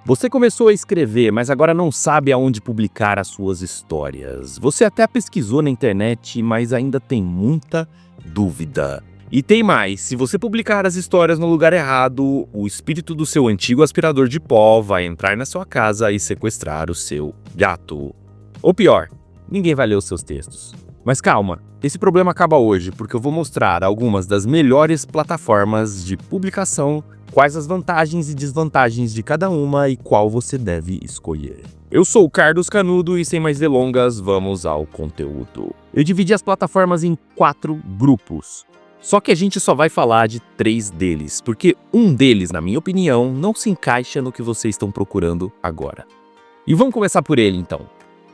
Você começou a escrever, mas agora não sabe aonde publicar as suas histórias. Você até pesquisou na internet, mas ainda tem muita dúvida. E tem mais, se você publicar as histórias no lugar errado, o espírito do seu antigo aspirador de pó vai entrar na sua casa e sequestrar o seu gato. Ou pior, ninguém vai ler os seus textos. Mas calma, esse problema acaba hoje, porque eu vou mostrar algumas das melhores plataformas de publicação, quais as vantagens e desvantagens de cada uma e qual você deve escolher. Eu sou o Carlos Canudo e sem mais delongas, vamos ao conteúdo. Eu dividi as plataformas em 4 grupos. Só que a gente só vai falar de 3 deles, porque um deles, na minha opinião, não se encaixa no que vocês estão procurando agora. E vamos começar por ele então.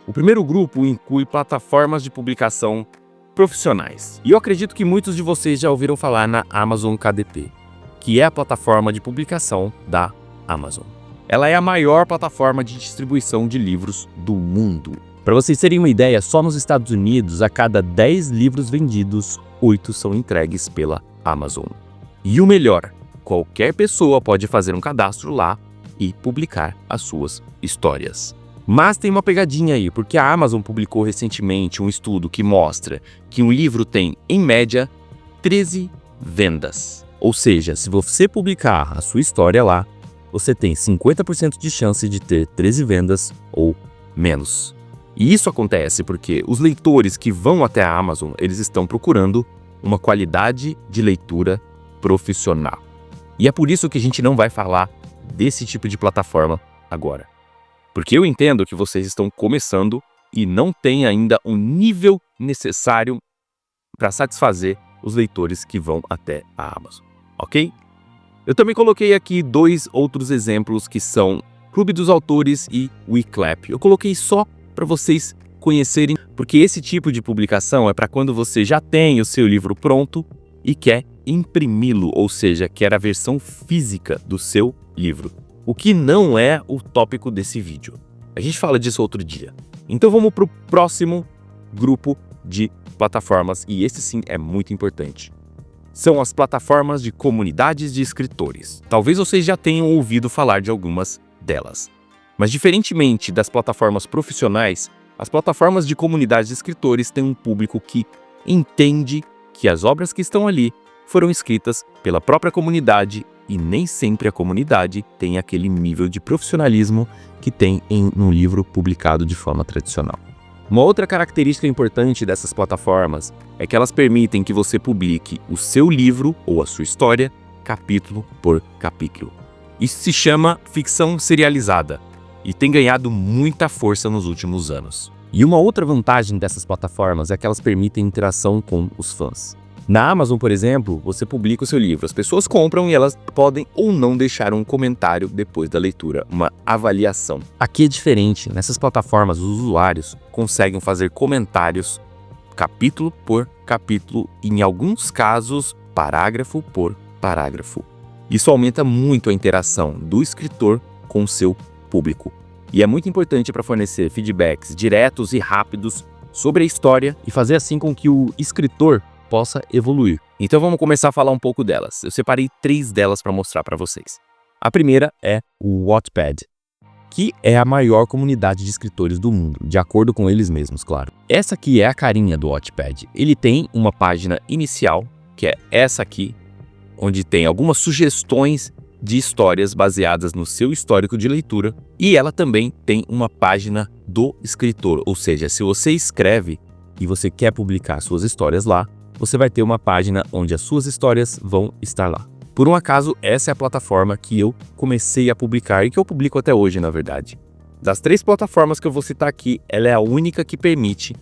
O primeiro grupo inclui plataformas de publicação profissionais. E eu acredito que muitos de vocês já ouviram falar na Amazon KDP, que é a plataforma de publicação da Amazon. Ela é a maior plataforma de distribuição de livros do mundo. Para vocês terem uma ideia, só nos Estados Unidos, a cada 10 livros vendidos, 8 são entregues pela Amazon. E o melhor, qualquer pessoa pode fazer um cadastro lá e publicar as suas histórias. Mas tem uma pegadinha aí, porque a Amazon publicou recentemente um estudo que mostra que um livro tem, em média, 13 vendas. Ou seja, se você publicar a sua história lá, você tem 50% de chance de ter 13 vendas ou menos. E isso acontece porque os leitores que vão até a Amazon, eles estão procurando uma qualidade de leitura profissional. E é por isso que a gente não vai falar desse tipo de plataforma agora. Porque eu entendo que vocês estão começando e não têm ainda o nível necessário para satisfazer os leitores que vão até a Amazon, ok? Eu também coloquei aqui 2 outros exemplos que são Clube dos Autores e WeClap. Eu coloquei só para vocês conhecerem, porque esse tipo de publicação é para quando você já tem o seu livro pronto e quer imprimi-lo, ou seja, quer a versão física do seu livro. O que não é o tópico desse vídeo. A gente fala disso outro dia. Então vamos para o próximo grupo de plataformas, e esse sim é muito importante. São as plataformas de comunidades de escritores. Talvez vocês já tenham ouvido falar de algumas delas. Mas diferentemente das plataformas profissionais, as plataformas de comunidades de escritores têm um público que entende que as obras que estão ali foram escritas pela própria comunidade e nem sempre a comunidade tem aquele nível de profissionalismo que tem em um livro publicado de forma tradicional. Uma outra característica importante dessas plataformas é que elas permitem que você publique o seu livro ou a sua história capítulo por capítulo. Isso se chama ficção serializada e tem ganhado muita força nos últimos anos. E uma outra vantagem dessas plataformas é que elas permitem interação com os fãs. Na Amazon, por exemplo, você publica o seu livro, as pessoas compram e elas podem ou não deixar um comentário depois da leitura, uma avaliação. Aqui é diferente, nessas plataformas os usuários conseguem fazer comentários capítulo por capítulo e, em alguns casos, parágrafo por parágrafo. Isso aumenta muito a interação do escritor com o seu público. E é muito importante para fornecer feedbacks diretos e rápidos sobre a história e fazer assim com que o escritor possa evoluir. Então vamos começar a falar um pouco delas. Eu separei 3 delas para mostrar para vocês. A primeira é o Wattpad, que é a maior comunidade de escritores do mundo, de acordo com eles mesmos, claro. Essa aqui é a carinha do Wattpad. Ele tem uma página inicial, que é essa aqui, onde tem algumas sugestões de histórias baseadas no seu histórico de leitura, e ela também tem uma página do escritor, ou seja, se você escreve e você quer publicar suas histórias lá, você vai ter uma página onde as suas histórias vão estar lá. Por um acaso, essa é a plataforma que eu comecei a publicar e que eu publico até hoje, na verdade. Das 3 plataformas que eu vou citar aqui, ela é a única que permite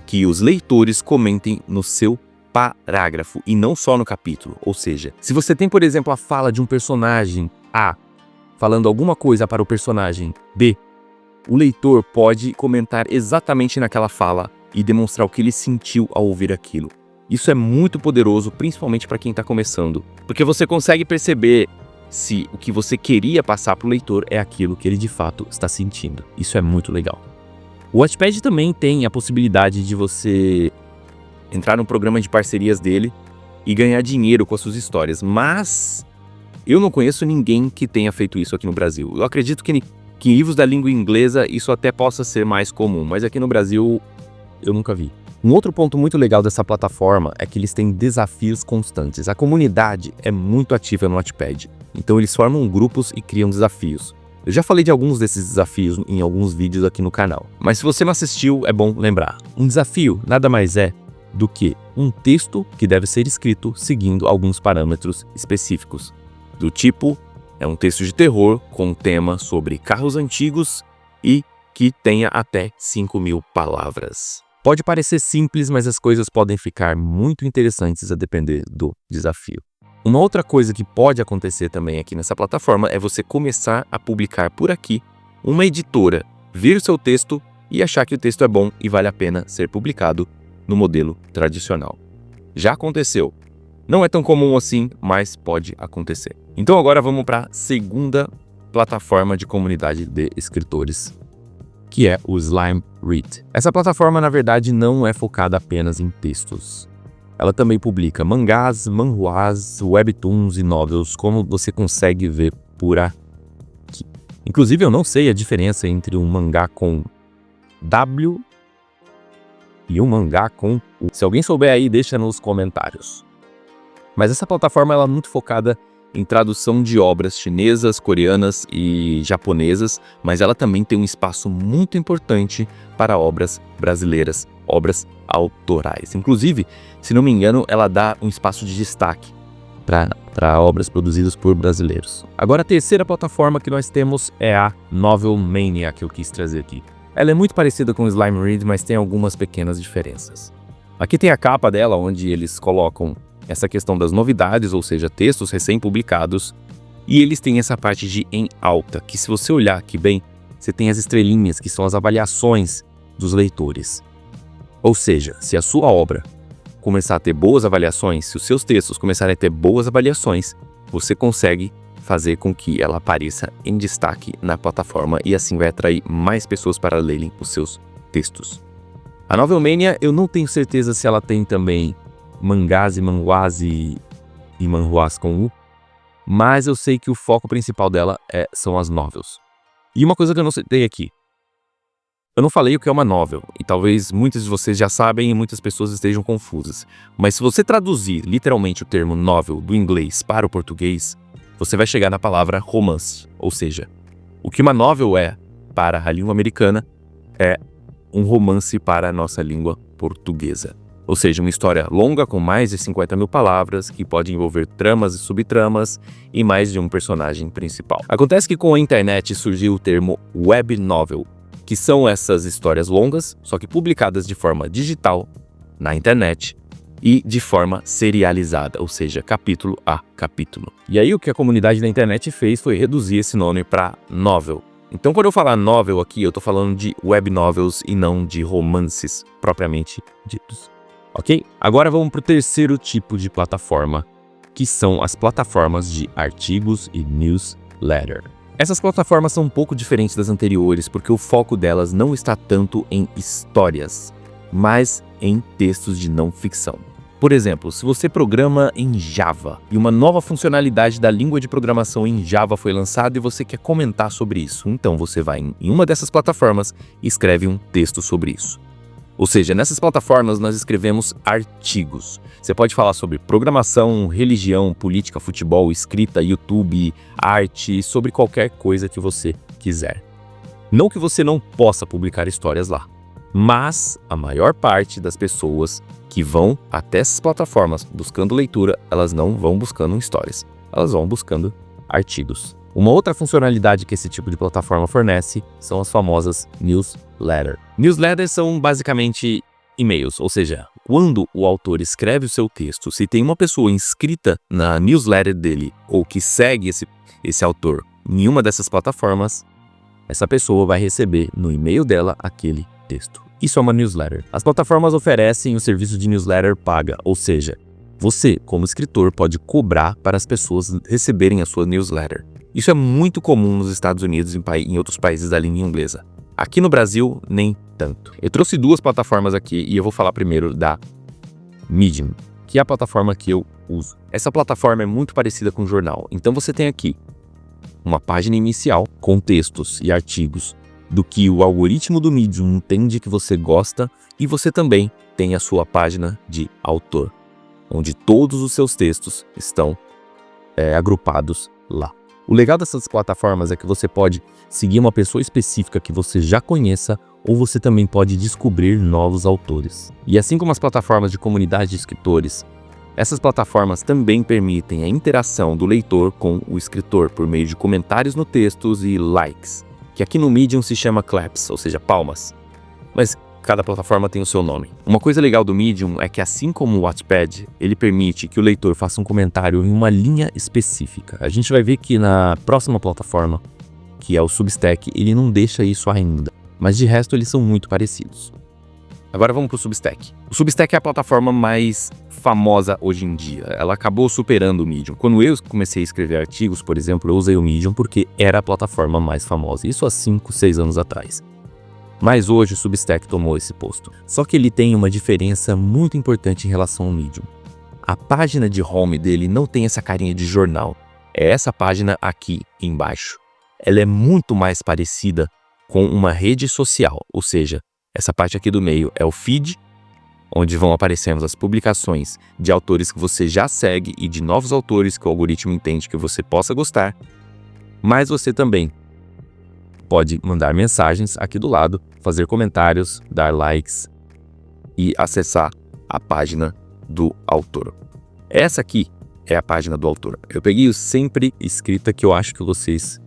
que os leitores comentem no seu parágrafo e não só no capítulo. Ou seja, se você tem, por exemplo, a fala de um personagem A falando alguma coisa para o personagem B, o leitor pode comentar exatamente naquela fala e demonstrar o que ele sentiu ao ouvir aquilo. Isso é muito poderoso, principalmente para quem está começando, porque você consegue perceber se o que você queria passar para o leitor é aquilo que ele de fato está sentindo. Isso é muito legal. O Wattpad também tem a possibilidade de você entrar no programa de parcerias dele e ganhar dinheiro com as suas histórias, mas Eu não conheço ninguém que tenha feito isso aqui no Brasil. Eu acredito que em livros da língua inglesa isso até possa ser mais comum, mas aqui no Brasil eu nunca vi. Um outro ponto muito legal dessa plataforma é que eles têm desafios constantes. A comunidade é muito ativa no Wattpad, então eles formam grupos e criam desafios. Eu já falei de alguns desses desafios em alguns vídeos aqui no canal, mas se você não assistiu, é bom lembrar. Um desafio nada mais é do que um texto que deve ser escrito seguindo alguns parâmetros específicos. Do tipo, é um texto de terror com um tema sobre carros antigos e que tenha até 5.000 palavras. Pode parecer simples, mas as coisas podem ficar muito interessantes a depender do desafio. Uma outra coisa que pode acontecer também aqui nessa plataforma é você começar a publicar por aqui, uma editora vir o seu texto e achar que o texto é bom e vale a pena ser publicado no modelo tradicional. Já aconteceu. Não é tão comum assim, mas pode acontecer. Então agora vamos para a segunda plataforma de comunidade de escritores, que é o Slime Read. Essa plataforma, na verdade, não é focada apenas em textos. Ela também publica mangás, manhwas, webtoons e novels, como você consegue ver por aqui. Inclusive, eu não sei a diferença entre um mangá com W e um mangá com U. Se alguém souber aí, deixa nos comentários. Mas essa plataforma ela é muito focada em tradução de obras chinesas, coreanas e japonesas, mas ela também tem um espaço muito importante para obras brasileiras, obras autorais. Inclusive, se não me engano, ela dá um espaço de destaque para obras produzidas por brasileiros. Agora, a terceira plataforma que nós temos é a Novel Mania, que eu quis trazer aqui. Ela é muito parecida com o Slime Read, mas tem algumas pequenas diferenças. Aqui tem a capa dela, onde eles colocam essa questão das novidades, ou seja, textos recém-publicados, e eles têm essa parte de em alta, que se você olhar aqui bem, você tem as estrelinhas, que são as avaliações dos leitores. Ou seja, se a sua obra começar a ter boas avaliações, se os seus textos começarem a ter boas avaliações, você consegue fazer com que ela apareça em destaque na plataforma e assim vai atrair mais pessoas para lerem os seus textos. A Novel Mania, eu não tenho certeza se ela tem também mangás e manhwas e manhwas com U, mas eu sei que o foco principal dela são as novels. E uma coisa que eu não citei aqui, eu não falei o que é uma novel, e talvez muitos de vocês já sabem e muitas pessoas estejam confusas, mas se você traduzir literalmente o termo novel do inglês para o português, você vai chegar na palavra romance, ou seja, o que uma novel é para a língua americana é um romance para a nossa língua portuguesa. Ou seja, uma história longa com mais de 50.000 palavras, que pode envolver tramas e subtramas e mais de um personagem principal. Acontece que com a internet surgiu o termo web novel, que são essas histórias longas, só que publicadas de forma digital na internet e de forma serializada, ou seja, capítulo a capítulo. E aí o que a comunidade da internet fez foi reduzir esse nome para novel. Então quando eu falar novel aqui, eu estou falando de web novels e não de romances propriamente ditos. Ok? Agora vamos para o terceiro tipo de plataforma, que são as plataformas de artigos e newsletter. Essas plataformas são um pouco diferentes das anteriores porque o foco delas não está tanto em histórias, mas em textos de não ficção. Por exemplo, se você programa em Java e uma nova funcionalidade da língua de programação em Java foi lançada e você quer comentar sobre isso, então você vai em uma dessas plataformas e escreve um texto sobre isso. Ou seja, nessas plataformas nós escrevemos artigos. Você pode falar sobre programação, religião, política, futebol, escrita, YouTube, arte, sobre qualquer coisa que você quiser. Não que você não possa publicar histórias lá, mas a maior parte das pessoas que vão até essas plataformas buscando leitura, elas não vão buscando histórias, elas vão buscando artigos. Uma outra funcionalidade que esse tipo de plataforma fornece são as famosas newsletters. Newsletters são basicamente e-mails, ou seja, quando o autor escreve o seu texto, se tem uma pessoa inscrita na newsletter dele ou que segue esse autor em uma dessas plataformas, essa pessoa vai receber no e-mail dela aquele texto. Isso é uma newsletter. As plataformas oferecem o serviço de newsletter paga, ou seja, você, como escritor, pode cobrar para as pessoas receberem a sua newsletter. Isso é muito comum nos Estados Unidos e em outros países da língua inglesa. Aqui no Brasil, nem tanto. Eu trouxe duas plataformas aqui e eu vou falar primeiro da Medium, que é a plataforma que eu uso. Essa plataforma é muito parecida com o jornal. Então você tem aqui uma página inicial com textos e artigos do que o algoritmo do Medium entende que você gosta, e você também tem a sua página de autor, onde todos os seus textos estão agrupados lá. O legal dessas plataformas é que você pode seguir uma pessoa específica que você já conheça, ou você também pode descobrir novos autores. E assim como as plataformas de comunidade de escritores, essas plataformas também permitem a interação do leitor com o escritor por meio de comentários no textos e likes, que aqui no Medium se chama claps, ou seja, palmas. Mas cada plataforma tem o seu nome. Uma coisa legal do Medium é que, assim como o Wattpad, ele permite que o leitor faça um comentário em uma linha específica. A gente vai ver que na próxima plataforma, que é o Substack, ele não deixa isso ainda, mas de resto eles são muito parecidos. Agora vamos para o Substack. O Substack é a plataforma mais famosa hoje em dia. Ela acabou superando o Medium. Quando eu comecei a escrever artigos, por exemplo, eu usei o Medium porque era a plataforma mais famosa. Isso há 5, 6 anos atrás. Mas hoje o Substack tomou esse posto. Só que ele tem uma diferença muito importante em relação ao Medium. A página de home dele não tem essa carinha de jornal. É essa página aqui embaixo. Ela é muito mais parecida com uma rede social, ou seja, essa parte aqui do meio é o feed, onde vão aparecendo as publicações de autores que você já segue e de novos autores que o algoritmo entende que você possa gostar. Mas você também pode mandar mensagens aqui do lado, fazer comentários, dar likes e acessar a página do autor. Essa aqui é a página do autor. Eu peguei o sempre escrita, que eu acho que vocês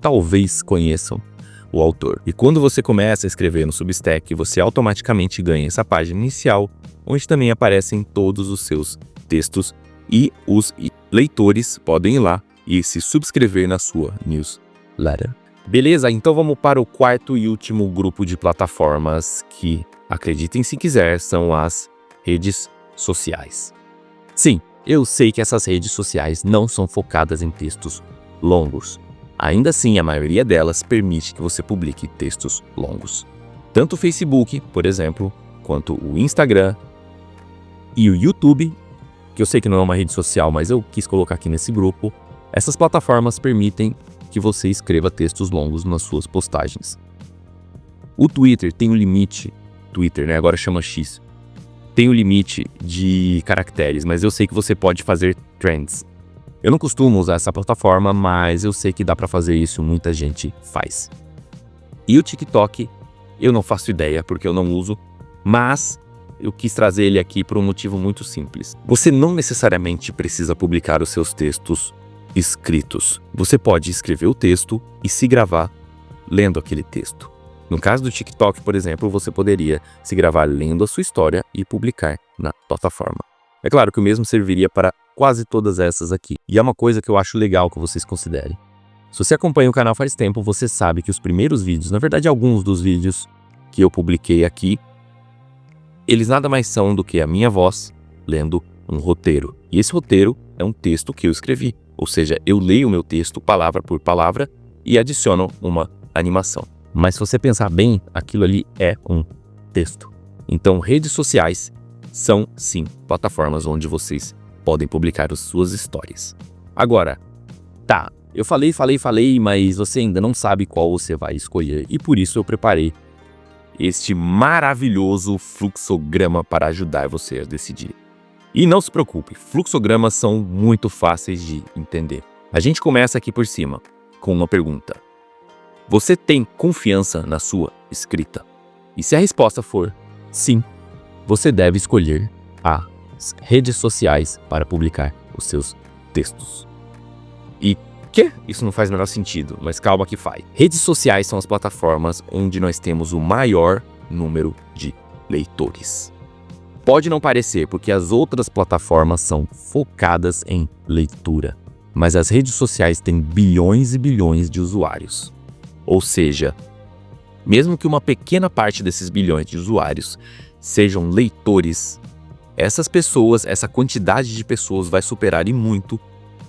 talvez conheçam o autor. E quando você começa a escrever no Substack, você automaticamente ganha essa página inicial, onde também aparecem todos os seus textos, e os leitores podem ir lá e se subscrever na sua newsletter. Beleza? Então vamos para o quarto e último grupo de plataformas que, acreditem se quiser, são as redes sociais. Sim, eu sei que essas redes sociais não são focadas em textos longos. Ainda assim, a maioria delas permite que você publique textos longos. Tanto o Facebook, por exemplo, quanto o Instagram e o YouTube, que eu sei que não é uma rede social, mas eu quis colocar aqui nesse grupo, essas plataformas permitem que você escreva textos longos nas suas postagens. O Twitter tem um limite, agora chama X, tem um limite de caracteres, mas eu sei que você pode fazer trends. Eu não costumo usar essa plataforma, mas eu sei que dá para fazer isso, muita gente faz. E o TikTok, eu não faço ideia porque eu não uso, mas eu quis trazer ele aqui por um motivo muito simples. Você não necessariamente precisa publicar os seus textos escritos. Você pode escrever o texto e se gravar lendo aquele texto. No caso do TikTok, por exemplo, você poderia se gravar lendo a sua história e publicar na plataforma. É claro que o mesmo serviria para quase todas essas aqui. E é uma coisa que eu acho legal que vocês considerem. Se você acompanha o canal faz tempo, você sabe que os primeiros vídeos, na verdade alguns dos vídeos que eu publiquei aqui, eles nada mais são do que a minha voz lendo um roteiro. E esse roteiro é um texto que eu escrevi. Ou seja, eu leio o meu texto palavra por palavra e adiciono uma animação. Mas se você pensar bem, aquilo ali é um texto. Então, redes sociais são, sim, plataformas onde vocês podem publicar as suas histórias. Agora, tá, eu falei, mas você ainda não sabe qual você vai escolher. E por isso eu preparei este maravilhoso fluxograma para ajudar você a decidir. E não se preocupe, fluxogramas são muito fáceis de entender. A gente começa aqui por cima, com uma pergunta. Você tem confiança na sua escrita? E se a resposta for sim, você deve escolher as redes sociais para publicar os seus textos. E que? Isso não faz o menor sentido, mas calma que faz. Redes sociais são as plataformas onde nós temos o maior número de leitores. Pode não parecer, porque as outras plataformas são focadas em leitura, mas as redes sociais têm bilhões e bilhões de usuários. Ou seja, mesmo que uma pequena parte desses bilhões de usuários sejam leitores, essas pessoas, essa quantidade de pessoas vai superar e muito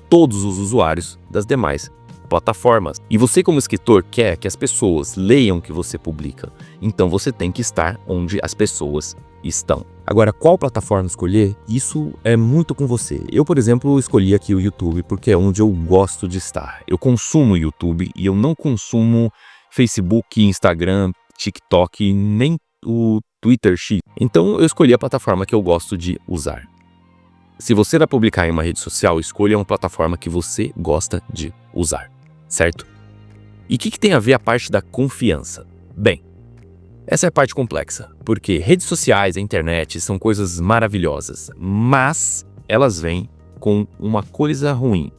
todos os usuários das demais plataformas. E você, como escritor, quer que as pessoas leiam o que você publica, então você tem que estar onde as pessoas estão. Agora, qual plataforma escolher, isso é muito com você. Eu, por exemplo, escolhi aqui o YouTube porque é onde eu gosto de estar. Eu consumo YouTube e eu não consumo Facebook, Instagram, TikTok, nem o Twitter X. Então, eu escolhi a plataforma que eu gosto de usar. Se você vai publicar em uma rede social, escolha uma plataforma que você gosta de usar, certo? E o que tem a ver a parte da confiança? Bem, essa é a parte complexa, porque redes sociais, a internet, são coisas maravilhosas, mas elas vêm com uma coisa ruim,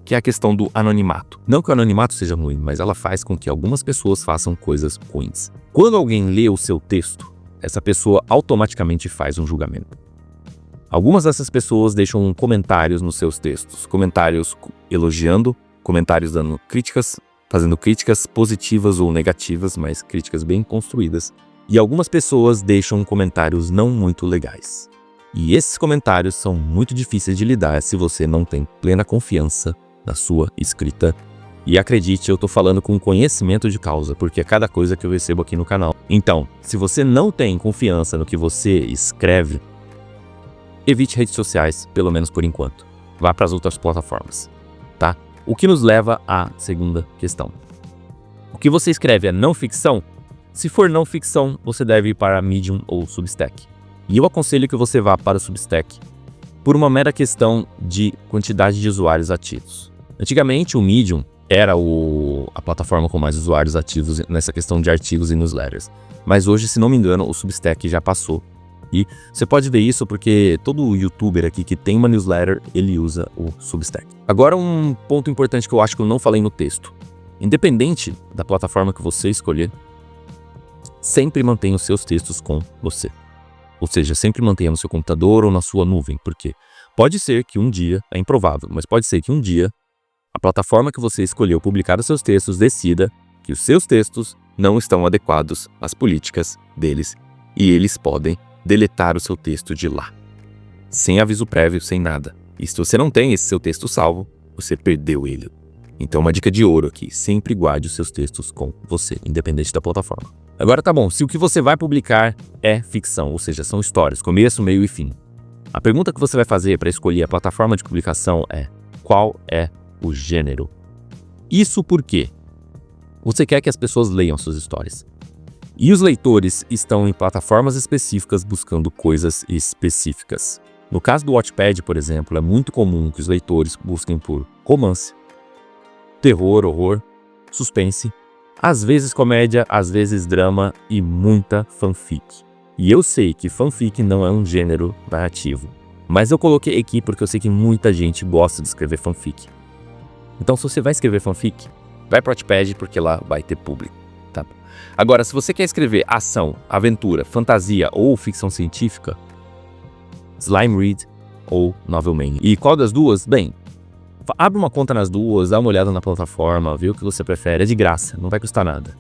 que é a questão do anonimato. Não que o anonimato seja ruim, mas ela faz com que algumas pessoas façam coisas ruins. Quando alguém lê o seu texto, essa pessoa automaticamente faz um julgamento. Algumas dessas pessoas deixam comentários nos seus textos, comentários elogiando, comentários dando críticas, fazendo críticas positivas ou negativas, mas críticas bem construídas. E algumas pessoas deixam comentários não muito legais. E esses comentários são muito difíceis de lidar se você não tem plena confiança na sua escrita. E acredite, eu tô falando com conhecimento de causa, porque é cada coisa que eu recebo aqui no canal. Então, se você não tem confiança no que você escreve, evite redes sociais, pelo menos por enquanto. Vá para as outras plataformas, tá? O que nos leva à segunda questão. O que você escreve é não ficção? Se for não ficção, você deve ir para Medium ou Substack. E eu aconselho que você vá para o Substack por uma mera questão de quantidade de usuários ativos. Antigamente, o Medium era a plataforma com mais usuários ativos nessa questão de artigos e newsletters. Mas hoje, se não me engano, o Substack já passou. E você pode ver isso porque todo youtuber aqui que tem uma newsletter, ele usa o Substack. Agora um ponto importante que eu acho que eu não falei no texto. Independente da plataforma que você escolher, sempre mantenha os seus textos com você. Ou seja, sempre mantenha no seu computador ou na sua nuvem, porque pode ser que um dia, é improvável, mas pode ser que um dia a plataforma que você escolheu publicar os seus textos decida que os seus textos não estão adequados às políticas deles e eles podem deletar o seu texto de lá, sem aviso prévio, sem nada. E se você não tem esse seu texto salvo, você perdeu ele. Então uma dica de ouro aqui, sempre guarde os seus textos com você, independente da plataforma. Agora tá bom, se o que você vai publicar é ficção, ou seja, são histórias, começo, meio e fim. A pergunta que você vai fazer para escolher a plataforma de publicação é: qual é o gênero? Isso porque você quer que as pessoas leiam suas histórias. E os leitores estão em plataformas específicas buscando coisas específicas. No caso do Wattpad, por exemplo, é muito comum que os leitores busquem por romance, terror, horror, suspense, às vezes comédia, às vezes drama e muita fanfic. E eu sei que fanfic não é um gênero narrativo, mas eu coloquei aqui porque eu sei que muita gente gosta de escrever fanfic. Então, se você vai escrever fanfic, vai para o Wattpad porque lá vai ter público. Tá? Agora, se você quer escrever ação, aventura, fantasia ou ficção científica, Slime Read ou Novel Mania. E qual das duas? Bem, abre uma conta nas duas, dá uma olhada na plataforma, vê o que você prefere, é de graça, não vai custar nada.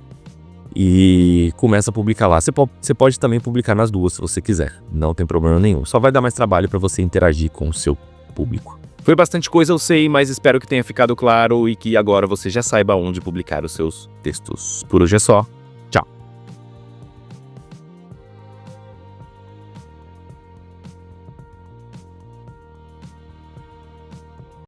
E começa a publicar lá. Você pode também publicar nas duas se você quiser, não tem problema nenhum. Só vai dar mais trabalho para você interagir com o seu público. Foi bastante coisa, eu sei, mas espero que tenha ficado claro e que agora você já saiba onde publicar os seus textos. Por hoje é só.